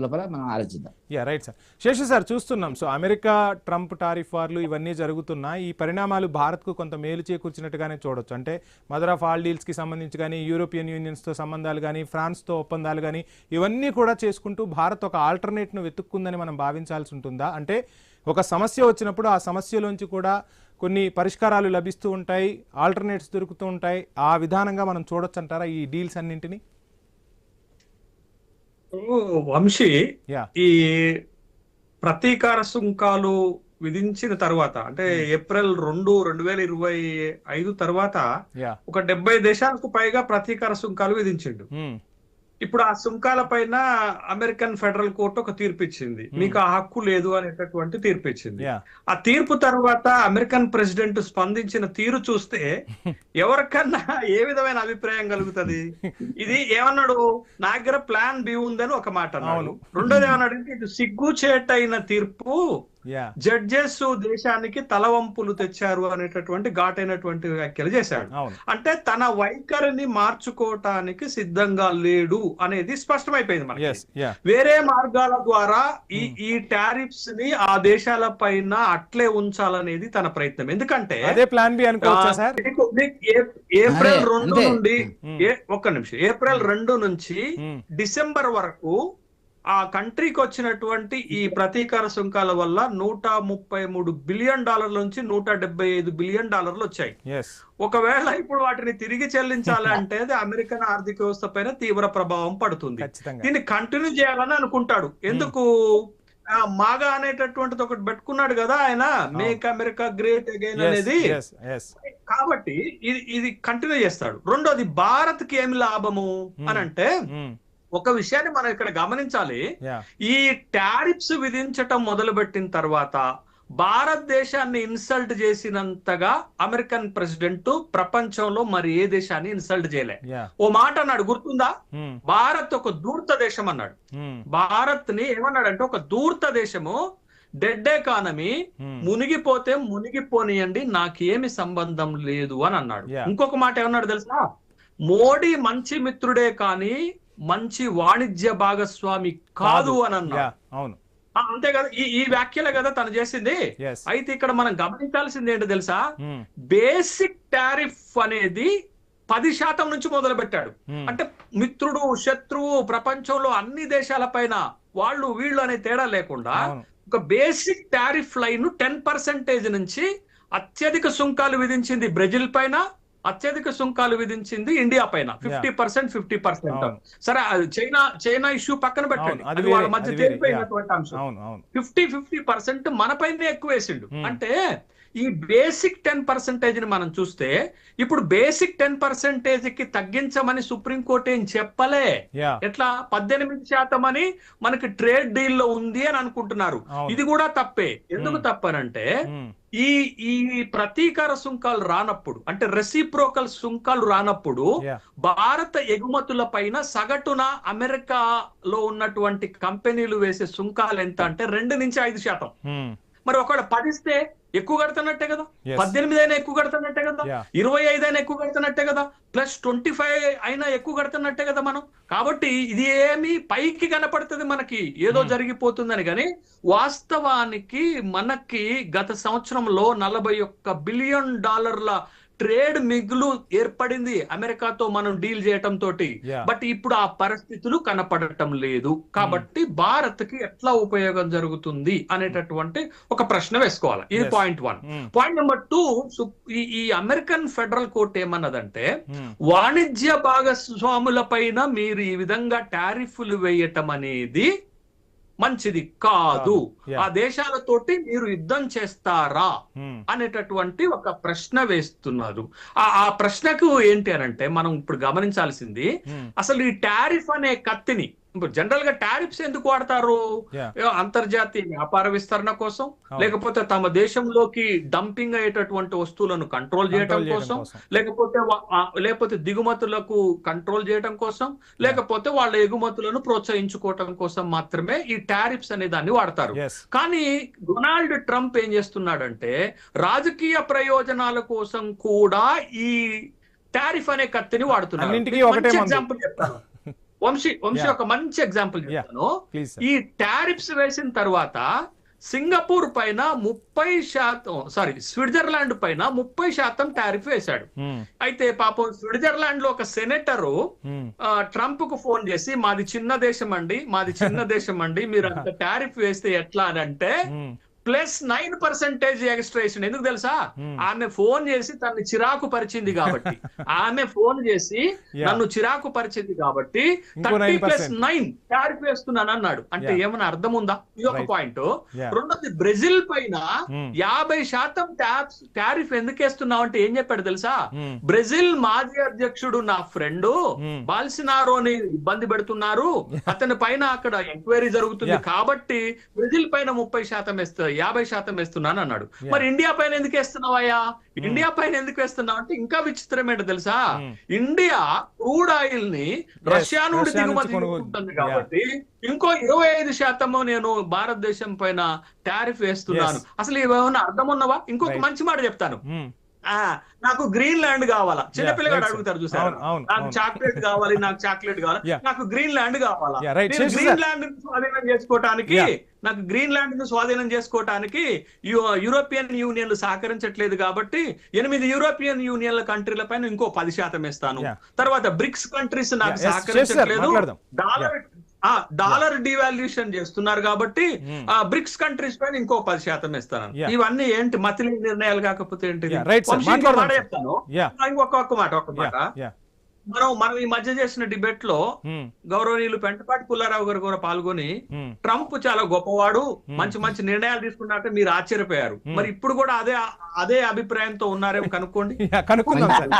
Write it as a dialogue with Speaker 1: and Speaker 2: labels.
Speaker 1: లోపల మనం ఆలోచిద్దాం.
Speaker 2: Right sir. శేషు సార్, చూస్తున్నాం. సో అమెరికా ట్రంప్ టారిఫ్ వార్లు ఇవన్నీ జరుగుతున్నా ఈ పరిణామాలు భారత్కు కొంత మేలు చేకూర్చినట్టుగానే చూడొచ్చు. అంటే మదర్ ఆఫ్ ఆల్ డీల్స్కి సంబంధించి కానీ, యూరోపియన్ యూనియన్స్తో సంబంధాలు కానీ, ఫ్రాన్స్తో ఒప్పందాలు కానీ ఇవన్నీ కూడా చేసుకుంటూ భారత్ ఒక ఆల్టర్నేట్ను వెతుక్కుందని మనం భావించాల్సి ఉంటుందా? అంటే ఒక సమస్య వచ్చినప్పుడు ఆ సమస్యలోంచి కూడా కొన్ని పరిష్కారాలు లభిస్తూ ఉంటాయి, ఆల్టర్నేట్స్ దొరుకుతూ ఉంటాయి. ఆ విధానంగా మనం చూడొచ్చు అంటారా ఈ డీల్స్ అన్నింటినీ?
Speaker 3: వంశీ, ఈ ప్రతీకార సుంకాలు విధించిన తర్వాత అంటే ఏప్రిల్ 2, 2025 తర్వాత ఒక 70 దేశాలకు పైగా ప్రతీకార సుంకాలు విధించిండు. ఇప్పుడు ఆ సుంకాల పైన అమెరికన్ ఫెడరల్ కోర్టు ఒక తీర్పు ఇచ్చింది, మీకు ఆ హక్కు లేదు అనేటటువంటి తీర్పు ఇచ్చింది. ఆ తీర్పు తర్వాత అమెరికన్ ప్రెసిడెంట్ స్పందించిన తీరు చూస్తే ఎవరికన్నా ఏ విధమైన అభిప్రాయం కలుగుతుంది? ఇది ఏమన్నాడు, నా దగ్గర ప్లాన్ బి ఉందని ఒక మాట అన్నాడు. రెండోది ఏమన్నాడు, ఇది సిగ్గుచేటైన తీర్పు, జడ్జెస్ దేశానికి తలవంపులు తెచ్చారు అనేటటువంటి ఘాటైనటువంటి వ్యాఖ్యలు చేశాడు. అంటే తన వైఖరిని మార్చుకోవటానికి సిద్ధంగా లేడు అనేది స్పష్టమైపోయింది మనకి. వేరే మార్గాల ద్వారా ఈ టారిఫ్స్ ని ఆ దేశాల పైన అట్లే ఉంచాలనేది తన ప్రయత్నం. ఎందుకంటే ఏప్రిల్ 2 నుండి ఏప్రిల్ 2 నుంచి డిసెంబర్ వరకు ఆ కంట్రీకి వచ్చినటువంటి ఈ ప్రతీకార సుంకాల వల్ల $133 బిలియన్ నుంచి $175 బిలియన్ వచ్చాయి. ఒకవేళ ఇప్పుడు వాటిని తిరిగి చెల్లించాలంటే అమెరికన్ ఆర్థిక వ్యవస్థ పైన తీవ్ర ప్రభావం పడుతుంది. దీన్ని కంటిన్యూ చేయాలని అనుకుంటాడు. ఎందుకు, మాగా అనేటటువంటిది ఒకటి పెట్టుకున్నాడు కదా ఆయన, మేక్ అమెరికా గ్రేట్ అగైన్ అనేది. కాబట్టి ఇది కంటిన్యూ చేస్తాడు. రెండోది, భారత్ కి ఏమి లాభము అని అంటే, ఒక విషయాన్ని మనం ఇక్కడ గమనించాలి. ఈ టారిఫ్స్ విధించటం మొదలుపెట్టిన తర్వాత భారతదేశాన్ని ఇన్సల్ట్ చేసినంతగా అమెరికన్ ప్రెసిడెంట్ ప్రపంచంలో మరి ఏ దేశాన్ని ఇన్సల్ట్ చేయలే. ఓ మాట అన్నాడు, గుర్తుందా? భారత్ ఒక ధూర్త దేశం అన్నాడు. భారత్ ని ఏమన్నాడంటే, ఒక ధూర్త దేశము, డెడ్ ఎకానమీ, మునిగిపోతే మునిగిపోనియండి, నాకేమి సంబంధం లేదు అని అన్నాడు. ఇంకొక మాట ఏమన్నాడు తెలుసా, మోడీ మంచి మిత్రుడే కానీ మంచి వాణిజ్య భాగస్వామి కాదు అని అన్నాడు. అంతే కదా, ఈ వ్యాఖ్యలే కదా తను చేసింది. అయితే ఇక్కడ మనం గమనించాల్సింది ఏంటో తెలుసా, బేసిక్ టారిఫ్ అనేది 10% నుంచి మొదలు పెట్టాడు. అంటే మిత్రుడు శత్రువు ప్రపంచంలో అన్ని దేశాల పైన వాళ్ళు వీళ్ళు అనే తేడా లేకుండా ఒక బేసిక్ టారిఫ్ లైన్ 10% నుంచి అత్యధిక సుంకాలు విధించింది బ్రెజిల్ పైన, అత్యధిక సుంకాలు విధించింది ఇండియా పైన 50%, 50%. సరే, చైనా ఇష్యూ పక్కన పెట్టండి, అది వాళ్ళ మధ్య తేలిపోయినటువంటి అంశం. 50% మన పైన ఎక్కువ వేసిండు. అంటే ఈ బేసిక్ 10% ని మనం చూస్తే, ఇప్పుడు బేసిక్ 10% కి తగ్గించమని సుప్రీంకోర్టు ఏం చెప్పలే. ఎట్లా 18% అని మనకి ట్రేడ్ డీల్ లో ఉంది అని అనుకుంటున్నారు. ఇది కూడా తప్పే. ఎందుకు తప్పనంటే, ఈ ప్రతీకార సుంకాలు రానప్పుడు, అంటే రెసిప్రోకల్ సుంకాలు రానప్పుడు భారత ఎగుమతుల పైన సగటున అమెరికాలో ఉన్నటువంటి కంపెనీలు వేసే సుంకాలు ఎంత అంటే 2 నుంచి 5%. మరి ఒకవేళ 10 ఇస్తే ఎక్కువ కడుతున్నట్టే కదా, 18 అయినా ఎక్కువ కడుతున్నట్టే కదా, 25 అయినా ఎక్కువ కడుతున్నట్టే కదా, +25 అయినా ఎక్కువ కడుతున్నట్టే కదా మనం. కాబట్టి ఇది ఏమి పైకి కనపడుతుంది మనకి ఏదో జరిగిపోతుందని, కానీ వాస్తవానికి మనకి గత సంవత్సరంలో $41 బిలియన్ ట్రేడ్ మిగులు ఏర్పడింది అమెరికాతో మనం డీల్ చేయటం తోటి. బట్ ఇప్పుడు ఆ పరిస్థితులు కనపడటం లేదు. కాబట్టి భారత్ కి ఎట్లా ఉపయోగం జరుగుతుంది అనేటటువంటి ఒక ప్రశ్న వేసుకోవాలి. ఇది పాయింట్ 1. పాయింట్ నెంబర్ 2, ఈ అమెరికన్ ఫెడరల్ కోర్ట్ ఏమన్నదంటే, వాణిజ్య భాగస్వాముల పైన మీరు ఈ విధంగా టారిఫ్లు వేయటం అనేది మంచిది కాదు, ఆ దేశాలతోటి మీరు యుద్ధం చేస్తారా అనేటటువంటి ఒక ప్రశ్న వేస్తున్నారు. ఆ ప్రశ్నకు ఏంటి అనంటే, మనం ఇప్పుడు గమనించాల్సింది, అసలు ఈ టారిఫ్ అనే కత్తిని జనరల్ గా టారిఫ్స్ ఎందుకు వాడతారు? అంతర్జాతీయ వ్యాపార విస్తరణ కోసం, లేకపోతే తమ దేశంలోకి డంపింగ్ అయ్యేటటువంటి వస్తువులను కంట్రోల్ చేయడం కోసం, లేకపోతే దిగుమతులకు కంట్రోల్ చేయడం కోసం, లేకపోతే వాళ్ళ ఎగుమతులను ప్రోత్సహించుకోవటం కోసం మాత్రమే ఈ టారిఫ్స్ అనే దాన్ని వాడతారు. కానీ డొనాల్డ్ ట్రంప్ ఏం చేస్తున్నాడంటే, రాజకీయ ప్రయోజనాల కోసం కూడా ఈ టారిఫ్ అనే కత్తిని వాడుతున్నారు. ఎగ్జాంపుల్ చెప్తాను. వంశీ ఒక మంచి ఎగ్జాంపుల్ చెప్తాను.
Speaker 2: Please sir.
Speaker 3: ఈ టారిఫ్స్ వేసిన తర్వాత సింగపూర్ పైన 30%, స్విట్జర్లాండ్ పైన 30% టారిఫ్ వేశాడు. అయితే పాపం స్విట్జర్లాండ్ లో ఒక సెనేటరు ట్రంప్ కు ఫోన్ చేసి మాది చిన్న దేశం అండి మీరు అంత టారిఫ్ వేస్తే ఎట్లా అని అంటే +9% ఎక్స్ట్రా. ఎందుకు తెలుసా? ఆమె ఫోన్ చేసి తనని చిరాకు పరిచింది కాబట్టి, నన్ను చిరాకు పరిచింది కాబట్టి 30+9 టారిఫ్ వేస్తున్నాను అన్నాడు. అంటే ఏమన్నా అర్థం ఉందా? ఇది ఒక పాయింట్. రెండోది, బ్రెజిల్ పైన 50% టారిఫ్ ఎందుకు వేస్తున్నావు అంటే ఏం చెప్పాడు తెలుసా? బ్రెజిల్ మాజీ అధ్యక్షుడు నా ఫ్రెండ్ బాల్సినారోని ఇబ్బంది పెడుతున్నారు, అతని పైన అక్కడ ఎంక్వైరీ జరుగుతుంది కాబట్టి బ్రెజిల్ పైన 30% వేస్తారు, 50% వేస్తున్నాను అన్నాడు. మరి ఇండియా పైన ఎందుకు వేస్తున్నావయ్యా? ఇండియా పైన ఎందుకు వేస్తున్నావు అంటే ఇంకా విచిత్రం ఏంటో తెలుసా? ఇండియా క్రూడ్ ఆయిల్ ని రష్యా నుండి దిగుమతి చేసుకుంటుంది కాబట్టి ఇంకో 25% నేను భారతదేశం పైన టారిఫ్ వేస్తున్నాను. అసలు ఇవేమన్నా అర్థం ఉన్నవా? ఇంకొక మంచి మాట చెప్తాను. నాకు గ్రీన్ ల్యాండ్ కావాలా? చిన్నపిల్లగాడు అడుగుతారు చూసారు, నాకు చాక్లెట్ కావాలి, నాకు గ్రీన్ ల్యాండ్ కావాలా? గ్రీన్ ల్యాండ్ స్వాధీనం చేసుకోవటానికి యూరోపియన్ యూనియన్లు సహకరించట్లేదు కాబట్టి 8 యూరోపియన్ యూనియన్ల కంట్రీల పైన ఇంకో 10% వేస్తాను. తర్వాత బ్రిక్స్ కంట్రీస్ నాకు సహకరించట్లేదు, డాలర్ డివాల్యూషన్ చేస్తున్నారు కాబట్టి బ్రిక్స్ కంట్రీస్ పైన ఇంకో 10% ఇస్తాను. ఇవన్నీ ఏంటి మతిలి నిర్ణయాలు కాకపోతే ఏంటి? చెప్తాను ఇంకొక మాట. మనం ఈ మధ్య చేసిన డిబేట్ లో గౌరవనీయులు పెంటపాటి పుల్లారావు గారు కూడా పాల్గొని ట్రంప్ చాలా గొప్పవాడు, మంచి నిర్ణయాలు తీసుకున్నట్టు మీరు ఆశ్చర్యపోయారు. మరి ఇప్పుడు కూడా అదే అభిప్రాయంతో ఉన్నారేమో కనుక్కోండి.
Speaker 2: కనుక్కుందాం సార్.